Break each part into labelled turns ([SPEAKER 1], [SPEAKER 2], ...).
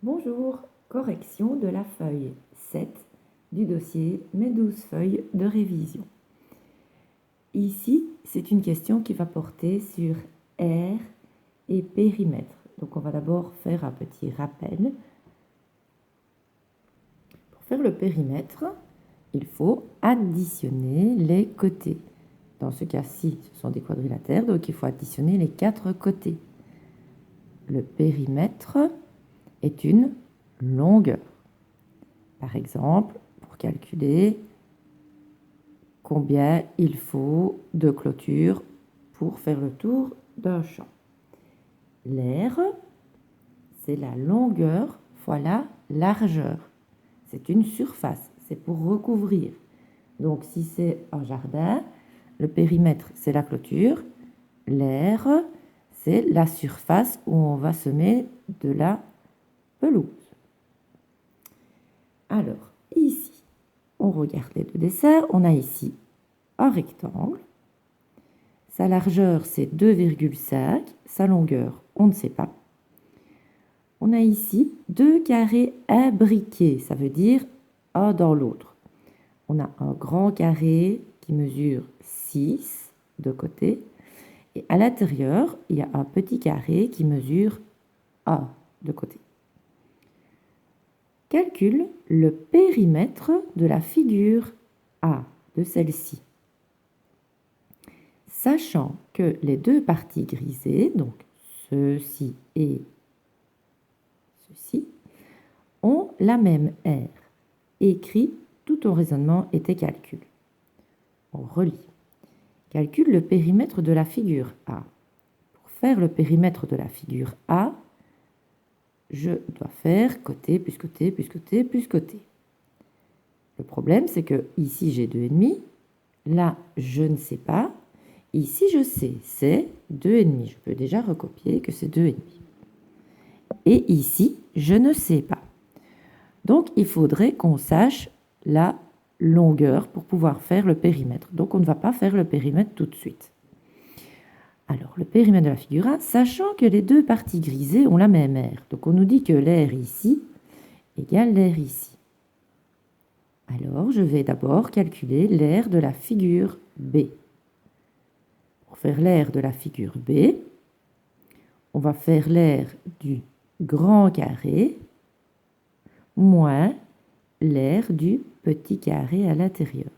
[SPEAKER 1] Bonjour, correction de la feuille 7 du dossier Mes 12 feuilles de révision. Ici, c'est une question qui va porter sur aire et périmètre. Donc on va d'abord faire un petit rappel. Pour faire le périmètre, il faut additionner les côtés. Dans ce cas-ci, ce sont des quadrilatères, donc il faut additionner les 4 côtés. Le périmètre est une longueur. Par exemple, pour calculer combien il faut de clôture pour faire le tour d'un champ. L'aire, c'est la longueur fois la largeur. C'est une surface, c'est pour recouvrir. Donc si c'est un jardin, le périmètre, c'est la clôture. L'aire, c'est la surface où on va semer de la pelouse. Alors, ici, on regarde les deux dessins. On a ici un rectangle. Sa largeur, c'est 2,5. Sa longueur, on ne sait pas. On a ici deux carrés imbriqués. Ça veut dire un dans l'autre. On a un grand carré qui mesure 6 de côté. Et à l'intérieur, il y a un petit carré qui mesure 1 de côté. Calcule le périmètre de la figure A, de celle-ci. Sachant que les deux parties grisées, donc ceci et ceci, ont la même aire. Écrit, tout ton raisonnement et tes calculs. On relit. Calcule le périmètre de la figure A. Pour faire le périmètre de la figure A, je dois faire côté plus côté plus côté plus côté. Le problème, c'est que ici j'ai 2,5. Là, je ne sais pas. Ici, je sais, c'est 2,5. Je peux déjà recopier que c'est 2,5. Et ici, je ne sais pas. Donc, il faudrait qu'on sache la longueur pour pouvoir faire le périmètre. Donc, on ne va pas faire le périmètre tout de suite. Alors, le périmètre de la figure A, sachant que les deux parties grisées ont la même aire. Donc, on nous dit que l'aire ici égale l'aire ici. Alors, je vais d'abord calculer l'aire de la figure B. Pour faire l'aire de la figure B, on va faire l'aire du grand carré moins l'aire du petit carré à l'intérieur.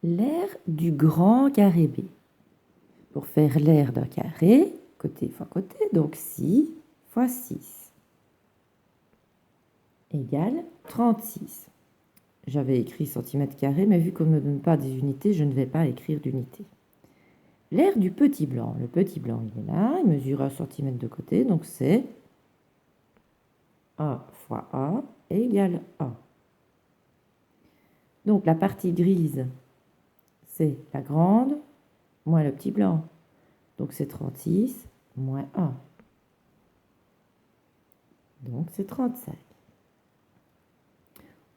[SPEAKER 1] L'aire du grand carré B. Pour faire l'aire d'un carré, côté fois côté, donc 6 fois 6 égale 36. J'avais écrit centimètre carré, mais vu qu'on ne me donne pas des unités, je ne vais pas écrire d'unités. L'aire du petit blanc. Le petit blanc, il est là, il mesure 1 cm de côté, donc c'est 1 fois 1 égale 1. Donc la partie grise, c'est la grande moins le petit blanc. Donc c'est 36 moins 1. Donc c'est 35.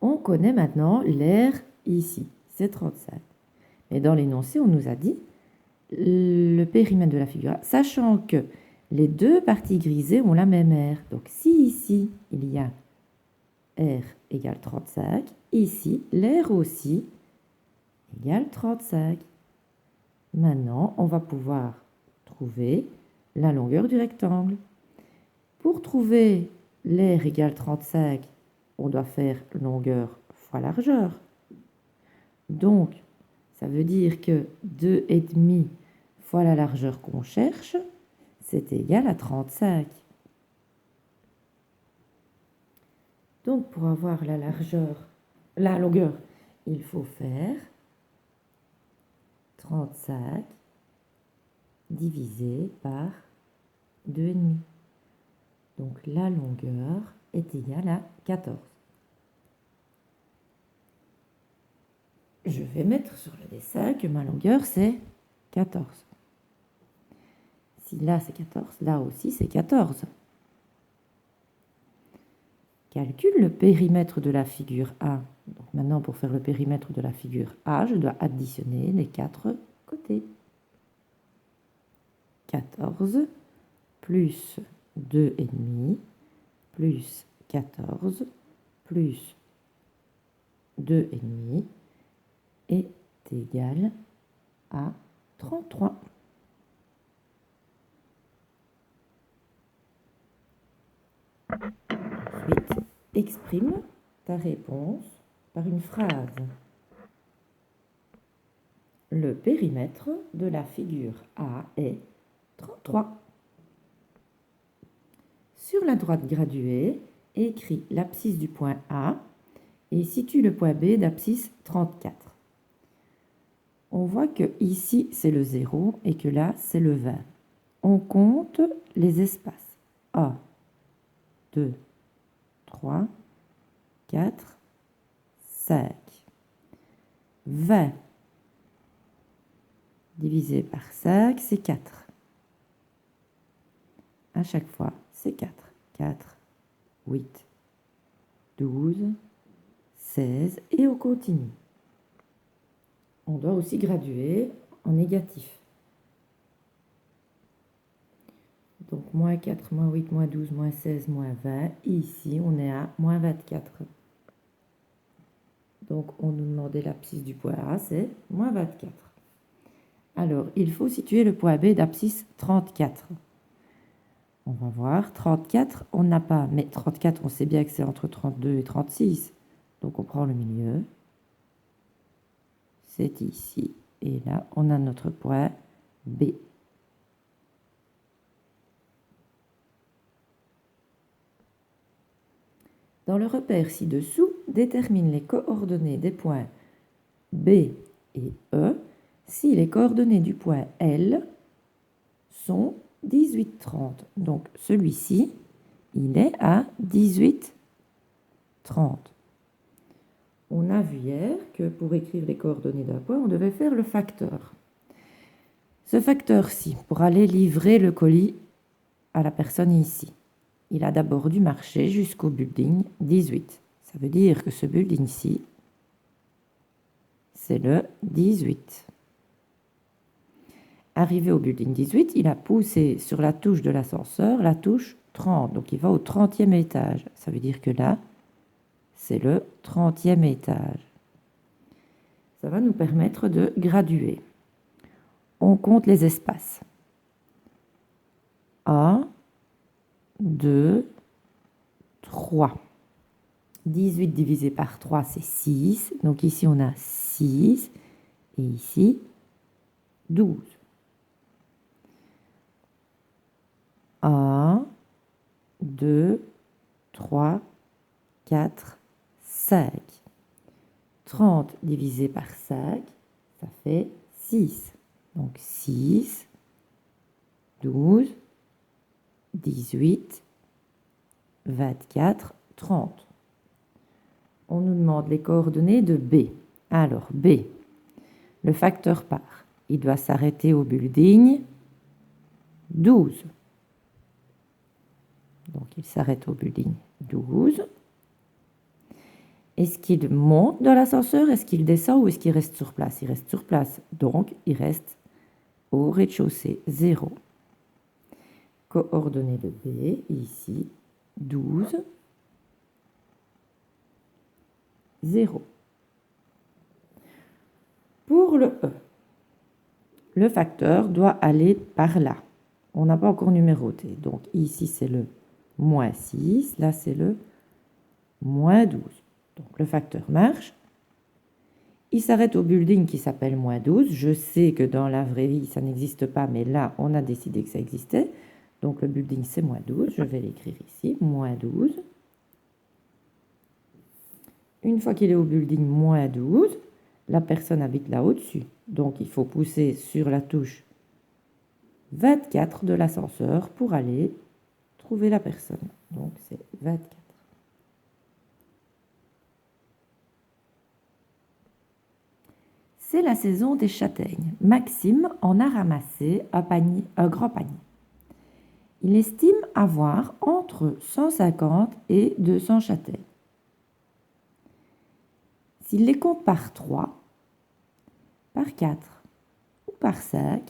[SPEAKER 1] On connaît maintenant l'aire ici, c'est 35. Mais dans l'énoncé, on nous a dit le périmètre de la figure A, sachant que les deux parties grisées ont la même aire. Donc si ici, il y a R égale 35, ici, l'aire aussi égale 35. Maintenant, on va pouvoir trouver la longueur du rectangle. Pour trouver l'aire égale 35, on doit faire longueur fois largeur. Donc, ça veut dire que 2,5 fois la largeur qu'on cherche, c'est égal à 35. Donc, pour avoir la longueur, il faut faire 35 divisé par 2,5. Donc, la longueur est égale à 14. Je vais mettre sur le dessin que ma longueur, c'est 14. Si là, c'est 14, là aussi, c'est 14. Calcule le périmètre de la figure A. Donc maintenant, pour faire le périmètre de la figure A, je dois additionner les 4 côtés. 14 plus 2,5 plus 14 plus 2,5 est égal à 33. Ensuite, exprime ta réponse par une phrase. Le périmètre de la figure A est 33. Sur la droite graduée, écris l'abscisse du point A et situe le point B d'abscisse 34. On voit que ici c'est le 0 et que là c'est le 20. On compte les espaces. 1, 2, 3, 4, 5. 20 divisé par 5, c'est 4. À chaque fois, c'est 4. 4, 8, 12, 16 et on continue. On doit aussi graduer en négatif. Donc, moins 4, moins 8, moins 12, moins 16, moins 20. Et ici, on est à moins 24. Donc, on nous demandait l'abscisse du point A, c'est moins 24. Alors, il faut situer le point B d'abscisse 34. On va voir, 34, on n'a pas, mais 34, on sait bien que c'est entre 32 et 36. Donc, on prend le milieu. C'est ici. Et là, on a notre point B. Dans le repère ci-dessous, détermine les coordonnées des points B et E si les coordonnées du point L sont 18, 30. Donc, celui-ci, il est à 18, 30. On a vu hier que pour écrire les coordonnées d'un point, on devait faire le facteur. Ce facteur-ci, pour aller livrer le colis à la personne ici, il a d'abord dû marcher jusqu'au building 18. Ça veut dire que ce building-ci, c'est le 18. Arrivé au building 18, il a poussé sur la touche de l'ascenseur la touche 30. Donc, il va au 30e étage. Ça veut dire que là, c'est le 30e étage. Ça va nous permettre de graduer. On compte les espaces. 1, 2, 3. 18 divisé par 3, c'est 6. Donc ici, on a 6. Et ici, 12. 1, 2, 3, 4, 5. 30 divisé par 5, ça fait 6. Donc 6, 12, 18, 24, 30. On nous demande les coordonnées de B. Alors B, le facteur part. Il doit s'arrêter au building 12. Donc il s'arrête au building 12. Est-ce qu'il monte dans l'ascenseur? Est-ce qu'il descend ou est-ce qu'il reste sur place? Il reste sur place, donc il reste au rez-de-chaussée 0. Coordonnées de B, ici 12, 0. Pour le E, le facteur doit aller par là. On n'a pas encore numéroté. Donc ici c'est le moins 6, là c'est le moins 12. Donc le facteur marche. Il s'arrête au building qui s'appelle moins 12. Je sais que dans la vraie vie, ça n'existe pas, mais là, on a décidé que ça existait. Donc le building, c'est moins 12. Je vais l'écrire ici, moins 12. Une fois qu'il est au building moins 12, la personne habite là au-dessus. Donc il faut pousser sur la touche 24 de l'ascenseur pour aller trouver la personne. Donc c'est 24. C'est la saison des châtaignes. Maxime en a ramassé un grand panier. Il estime avoir entre 150 et 200 châtaignes. S'il les compte par 3, par 4 ou par 5,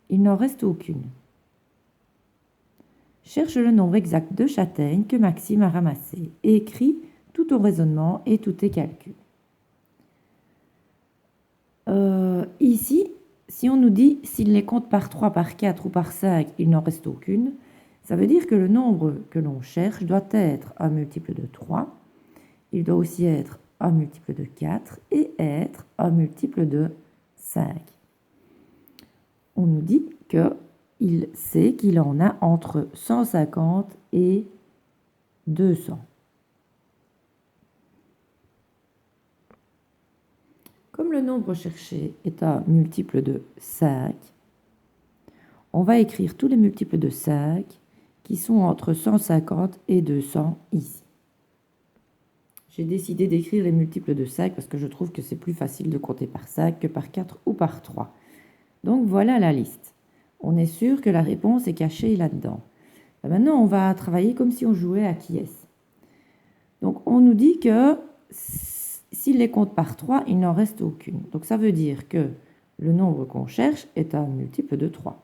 [SPEAKER 1] il n'en reste aucune. Cherche le nombre exact de châtaignes que Maxime a ramassé et écris tout ton raisonnement et tous tes calculs. Ici, si on nous dit s'il les compte par 3, par 4 ou par 5, il n'en reste aucune, ça veut dire que le nombre que l'on cherche doit être un multiple de 3, il doit aussi être un multiple de 4 et être un multiple de 5. On nous dit qu'il sait qu'il en a entre 150 et 200. Comme le nombre cherché est un multiple de 5, on va écrire tous les multiples de 5 qui sont entre 150 et 200 ici. J'ai décidé d'écrire les multiples de 5 parce que je trouve que c'est plus facile de compter par 5 que par 4 ou par 3. Donc voilà la liste. On est sûr que la réponse est cachée là-dedans. Maintenant, on va travailler comme si on jouait à qui est-ce. Donc on nous dit que s'il les compte par 3, il n'en reste aucune. Donc ça veut dire que le nombre qu'on cherche est un multiple de 3.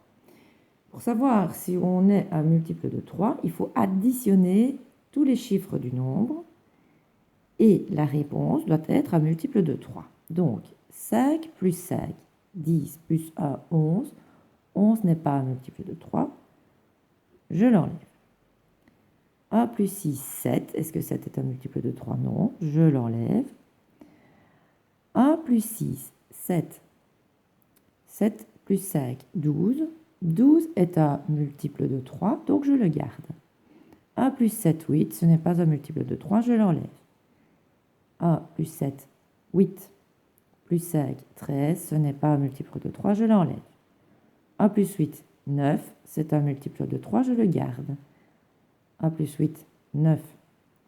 [SPEAKER 1] Pour savoir si on est un multiple de 3, il faut additionner tous les chiffres du nombre et la réponse doit être un multiple de 3. Donc 5 plus 5, 10 plus 1, 11. 11 n'est pas un multiple de 3. Je l'enlève. 1 plus 6, 7. Est-ce que 7 est un multiple de 3? Non. Je l'enlève. 1 plus 6, 7. 7 plus 5, 12. 12 est un multiple de 3, donc je le garde. 1 plus 7, 8. Ce n'est pas un multiple de 3, je l'enlève. 1 plus 7, 8. Plus 5, 13. Ce n'est pas un multiple de 3, je l'enlève. 1 plus 8, 9. C'est un multiple de 3, je le garde. 1 plus 8, 9.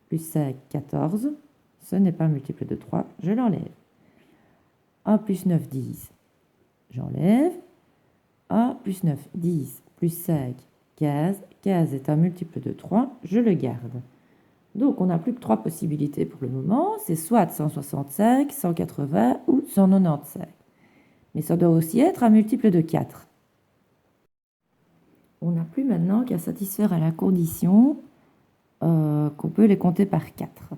[SPEAKER 1] Plus 5, 14. Ce n'est pas un multiple de 3, je l'enlève. 1 plus 9, 10. J'enlève. 1 plus 9, 10. Plus 5, 15. 15 est un multiple de 3, je le garde. Donc, on n'a plus que 3 possibilités pour le moment. C'est soit 165, 180 ou 195. Mais ça doit aussi être un multiple de 4. On n'a plus maintenant qu'à satisfaire à la condition qu'on peut les compter par 4.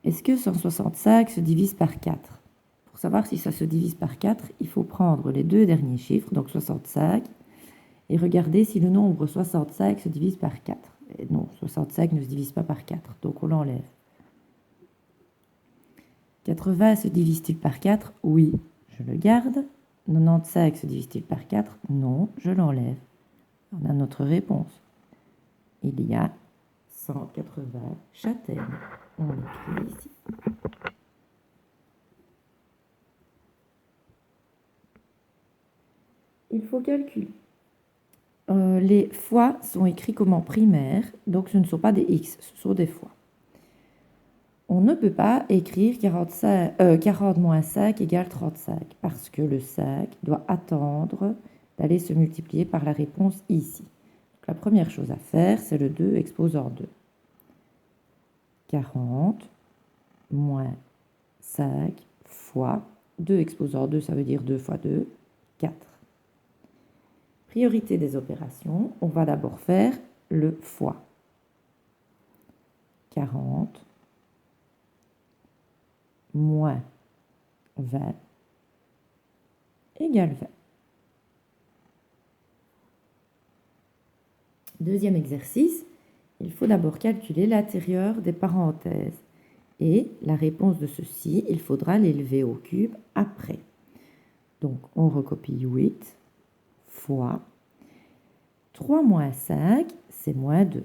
[SPEAKER 1] Est-ce que 165 se divise par 4? Pour savoir si ça se divise par 4, il faut prendre les deux derniers chiffres, donc 65, et regarder si le nombre 65 se divise par 4. Et non, 65 ne se divise pas par 4, donc on l'enlève. 80 se divise-t-il par 4? Oui, je le garde. 95 se divise-t-il par 4? Non, je l'enlève. On a notre réponse. Il y a 180 châtaignes. On écrit ici. Il faut calculer. Les fois sont écrits comme en primaire, donc ce ne sont pas des x, ce sont des fois. On ne peut pas écrire 40 moins 5 égale 35, parce que le 5 doit attendre d'aller se multiplier par la réponse ici. Donc, la première chose à faire, c'est le 2 exposant 2. 40 moins 5 fois 2 exposant 2, ça veut dire 2 fois 2, 4. Priorité des opérations, on va d'abord faire le fois. 40 moins 20 égale 20. Deuxième exercice, il faut d'abord calculer l'intérieur des parenthèses. Et la réponse de ceci, il faudra l'élever au cube après. Donc, on recopie 8 fois 3 moins 5, c'est moins 2.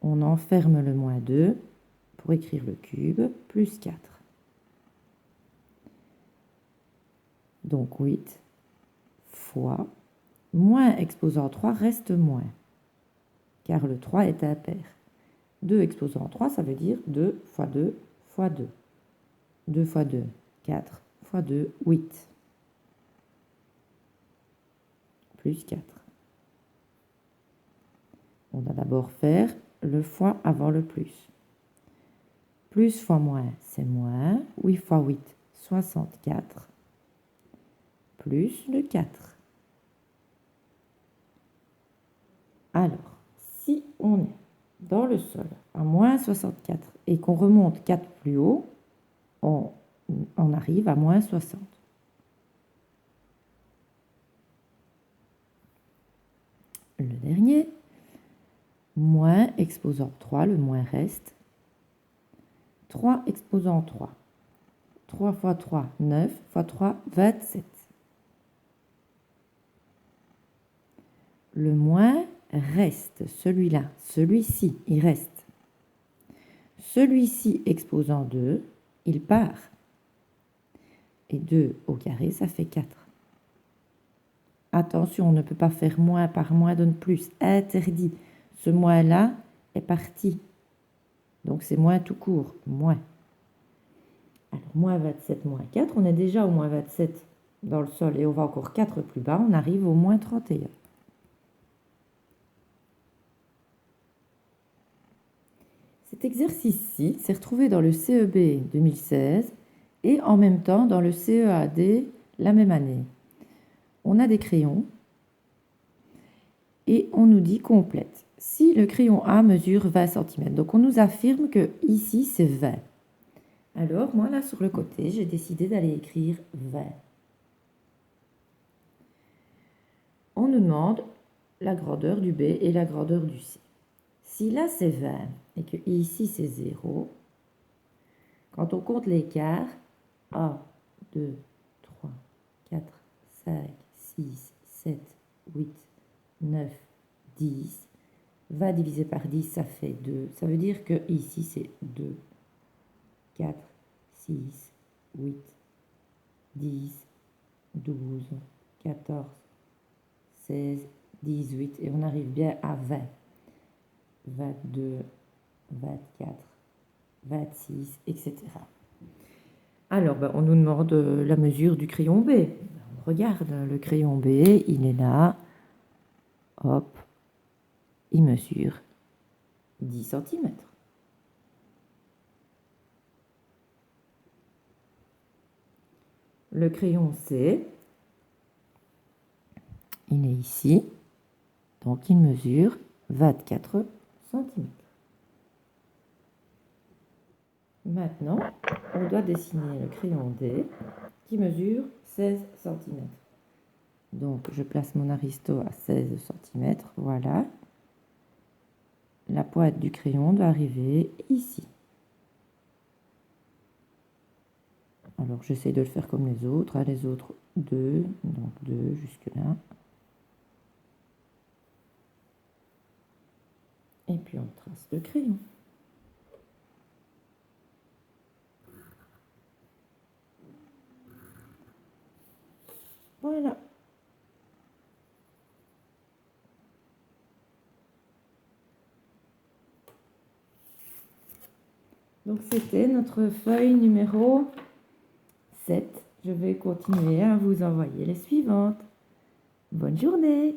[SPEAKER 1] On enferme le moins 2 pour écrire le cube, plus 4. Donc 8 fois moins exposant 3 reste moins, car le 3 est impair. 2 exposant 3, ça veut dire 2 fois 2 fois 2. 2 fois 2, 4 fois 2, 8. Plus 4. On va d'abord faire le fois avant le plus. Plus fois moins, c'est moins. 8 fois 8, 64. Plus le 4. Alors, si on est dans le sol à moins 64 et qu'on remonte 4 plus haut, on arrive à moins 60. Le dernier, moins exposant 3, le moins reste. 3 exposant 3. 3 fois 3, 9, fois 3, 27. Le moins reste, celui-là, celui-ci, il reste. Celui-ci exposant 2, il part. Et 2 au carré, ça fait 4. Attention, on ne peut pas faire moins par moins donne plus. Interdit. Ce moins-là est parti. Donc c'est moins tout court. Moins. Alors, moins 27, moins 4. On est déjà au moins 27 dans le sol et on va encore 4 plus bas. On arrive au moins 31. Cet exercice-ci s'est retrouvé dans le CEB 2016 et en même temps dans le CEAD la même année. On a des crayons et on nous dit complète. Si le crayon A mesure 20 cm, donc on nous affirme que ici c'est 20. Alors moi là sur le côté, j'ai décidé d'aller écrire 20. On nous demande la grandeur du B et la grandeur du C. Si là c'est 20 et que ici c'est 0, quand on compte l'écart, 1, 2, 3, 4, 5, 6, 7, 8, 9, 10. 20 divisé par 10, ça fait 2. Ça veut dire que ici, c'est 2, 4, 6, 8, 10, 12, 14, 16, 18. Et on arrive bien à 20. 22, 24, 26, etc. Alors, on nous demande la mesure du crayon B. On regarde, le crayon B, il est là. Hop, il mesure 10 cm. Le crayon C, il est ici, donc il mesure 24 cm. Maintenant, on doit dessiner le crayon D qui mesure 16 cm. Donc, je place mon aristo à 16 cm, voilà. La pointe du crayon doit arriver ici. Alors, j'essaie de le faire comme les autres. Les autres, 2, donc 2 jusque-là. Et puis, on trace le crayon. Voilà. Donc, c'était notre feuille numéro 7. Je vais continuer à vous envoyer les suivantes. Bonne journée!